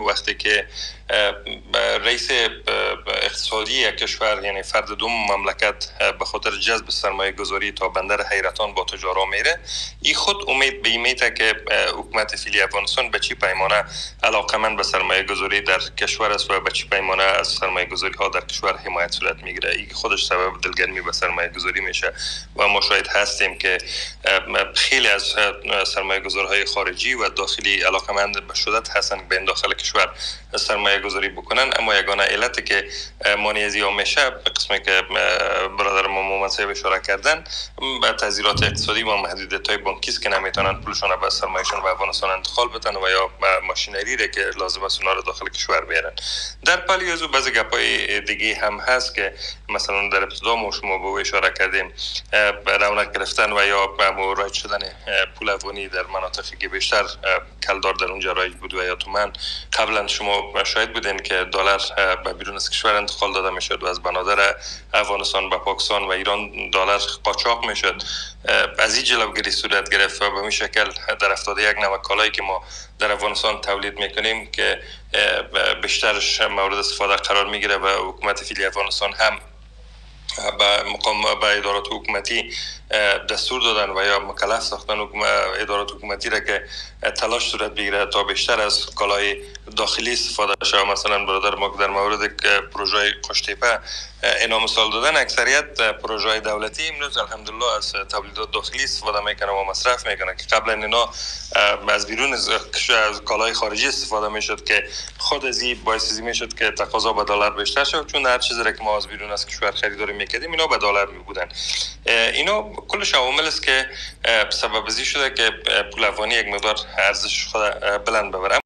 وقتی که رئیس اقتصادی یک کشور یعنی فرد دوم مملکت به خاطر جذب سرمایه گذاری تا بندر حیرتان با تجارا میره، این خود امید به این میته که حکومت فعلی افغانستان به چی پیمانه علاقمند به سرمایه گذاری در کشور است و به چی پیمانه از سرمایه گذاری ها در کشور حمایت صورت میگیره. این خودش سبب دلگرمی به سرمایه گذاری میشه و ما شاهد هستیم که خیلی از سرمایه گذارهای خارجی و داخلی علاقمند به شدت هستند به داخل کشور سرمایه گذاری بکنن، اما یگانه علت که مانع از این میشه به قسمی که برادر ما محمد صاحب اشاره کردن تعزیرات اقتصادی و محدودیت‌های بانکی است که نمیتونن پولشون به سرمایه‌شون به افغانستان انتقال بدن و یا ماشینری را که لازم است اونها رو داخل کشور بیارن. در پلی از بعضی گپای دیگه هم هست که مثلا در ابتدا ما شما به اشاره کردیم رونق گرفتن و یا رایج شدن پول افغانی در مناطقی که بیشتر کلدار در اونجا رایج بود و یا تومان. قبلا شما شاهد بودین که دلار به بیرون از کشور انتقال داده میشد و از بنادر افغانستان به پاکستان و ایران دلار قاچاق میشد. از این جلوگیری صورت گرفت و به این شکل در 71 نوع کالایی که ما در افغانستان تولید میکنیم که بیشترش مورد استفاده قرار میگیره و حکومت فعلی افغانستان هم به ادارات حکومتی دستور دادن و یا مکلف ساختن ادارات حکومتی را که تلاش صورت بگیره تا بیشتر از کالای داخلی استفاده شود. مثلا برادر ما در مورد پروژه قشتیپه اینا مثال دادن، اکثریت پروژه دولتی امروز الحمدلله از تولیدات داخلی استفاده میکنه و مصرف میکنه که قبلا اینا از بیرون از کالای خارجی استفاده میشد که خود از این باعث میشد که تقاضا به دلار بیشتر شد، چون هر چیزی را که ما از بیرون از کشور خریداری میکردیم اینا به دلار میبودن. اینا کلش عوامل است که سبب ازی شده که پول افغانی یک مقدار ارزش خود بلند ببره.